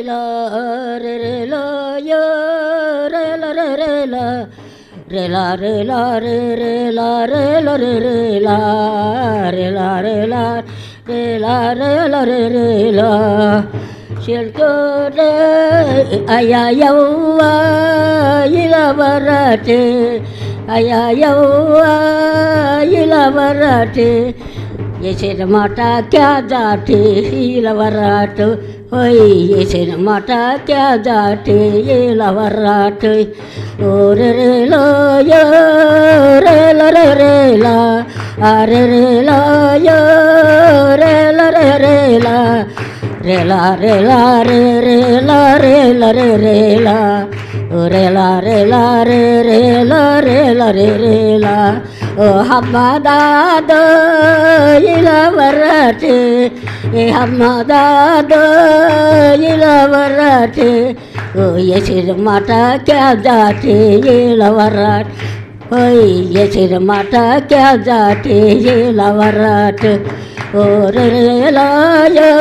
లా రే రే లా యో రే లా రే రే లా రే లా రే లా రే రే లా రే లా రే రే లా రే లా రే లా రే లా రే లా రే రే లా చెల్కోరే అయ్యా యవ్వా ఇలా వరాటే అయ్యా యవ్వా ఇలా వరాటే ऐसे माटा क्या जाते ही लवराट होई ऐसे माटा क्या जाते ये लवराट ओ रे रे लो यो रे ला रे रे ला अरे रे ला यो रे ला रे रे ला रे ला रे ला रे रे ला रे ला रे रे ला रे ला रे ला रे रे ला रे ला रे रे ला ओ हम्मदादो इला वराटे ए हम्मदादो इला वराटे ओ ये सिर माटा क्या जाते ये लवराट ओ ये सिर माटा क्या जाते ये लवराट ओ रे रे ला यो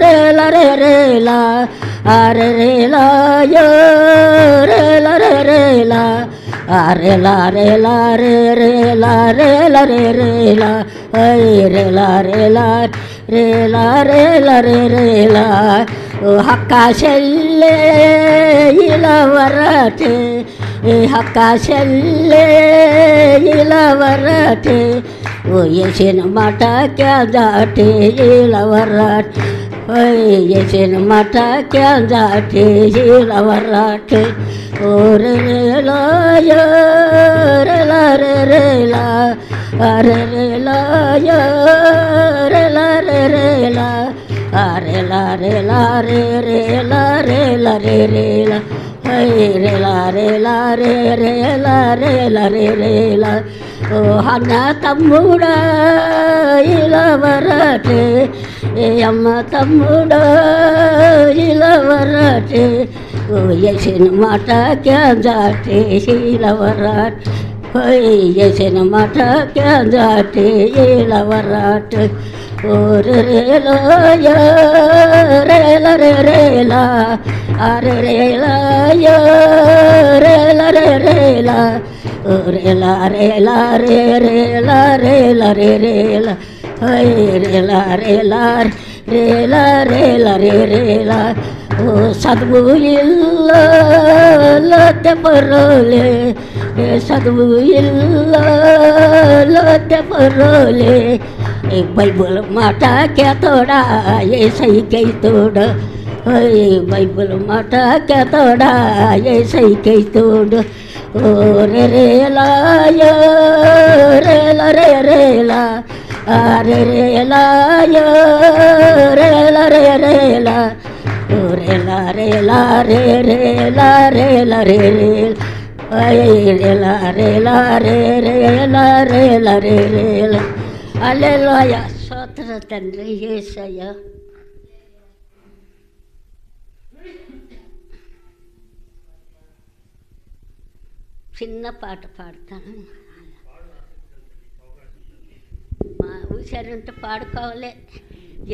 रे ला रे रे ला अरे रे ला यो रे ला रे रे ला अरे ला रे ला रे रे ला रे ला रे रे ला रे ला रे ला रे ला रे ला रे रे ला ओ हक्का शेल्ले इला वराटे ए हक्का शेल्ले इला वराटे ओ ये सिन माटा क्या जाटे इला वराट ओ ये सिन माटा क्या जाटे इला वराट ओ रे रे ला यो रे ला रे रे ला अरे रे ला यो रे ला रे रे ला अरे ला रे ला रे रे ला रे ला रे रे ला रे ला रे ला रे रे ला रे ला रे रे ला ओ हन्ना तम्मुडा इला वराटे ए अम्मा तम्मुडा इला वराटे ओ ये सिन माटा क्या जाते इला वराट ओ ये सिन माटा क्या जाते इला वराट ओ रे रे ला यो रे ला रे रे ला अरे रे ला यो रे ला रे रे ला रे ला रे ला रे रे ला रे ला रे रे ला रे ला रे ला रे ला रे ला रे रे ला ओ सदबु इल्ला लते परोले सदबु इल्ला लते परोले एक बाइबल माटा क्या तोड़ा ये सही कई तोड़ बाइबल माटा क्या तोड़ा ये सही कई तोड़ ओ रे रे ला यो रे ला रे रे ला अरे रे ला यो रे ला रे रे ला रे ला रे ला रे रे ला रे ला रे रे रे ला रे ला रे रे ला रे ला रे రే లా హల్లెలూయా స్తోత్ర తండ్రి యేసయ్యా చిన్న పాట పాడతాను మా ఊసారంటే పాడుకోవాలి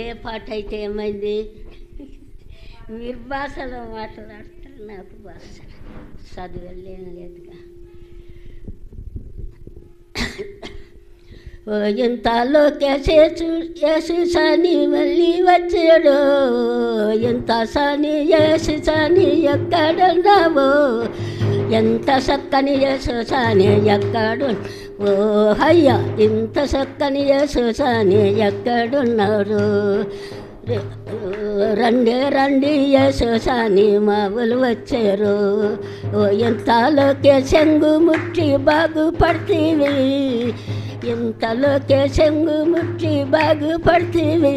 ఏ పాట అయితే ఏమైంది మీరు భాషలో మాట్లాడతారు నాకు భాష చదువులేం లేదుగా ఓ ఎంతలో కేసు సాని మళ్ళీ వచ్చాడు ఎంత సాని యేసు సాని ఎక్కడున్నావో ఎంత చక్కని యేసు సాని ఎక్కడు ఓ అయ్యా ఇంత చక్కని యేసు సాని ఎక్కడున్నారు రండి రండి యేసు సాని మావులు వచ్చారు ఓ ఎంతలోకే చెంగు ముట్టి బాగుపడుతీవి ఇంతలోకే చెంగు ముట్టి బాగుపడుతీవి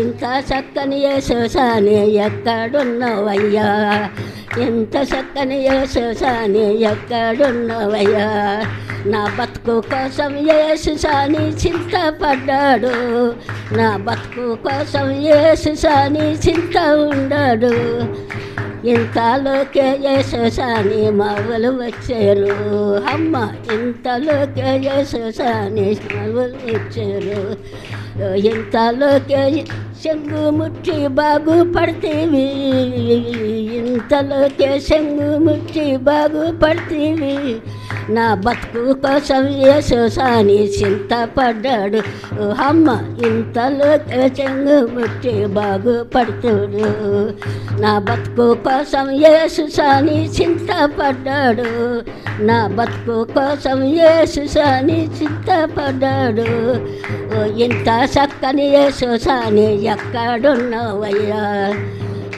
ఇంత చక్కని యేసు సాని ఎక్కడున్నావయ్యా ఇంత చక్కని యేసు సాని ఎక్కడున్నావయ్యా నా బతుకు కోసం యేసు సాని చింతపడ్డాడు నా బతుకు కోసం యేసు సాని చింత ఉండడు ఇంతలోకే యేసు సాని మావులు వచ్చారు అమ్మ ఇంతలోకే యేసు సాని మావులు వచ్చారు ఇంతలోకే శంగు ముట్టి బాగుపడితేవి, ఇంతలోకే శంగు ముట్టి బాగుపడితేవి. నా బతుకు కోసం యేసు సాని చింతపడ్డాడు. అమ్మ ఇంతలోకే శంగు ముట్టి బాగుపడుతుడు. నా బతుకు కోసం యేసు సాని చింతపడ్డాడు. నా బతుకు కోసం యేసు సాని చింతపడ్డాడు. ఇంత చక్కని యేసు సాని ఎక్కడున్నావయ్యా?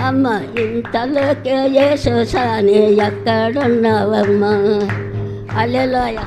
అమ్మ ఇంతలోకే యేసు సాని ఎక్కడున్నావమ్మా? హల్లెలూయా.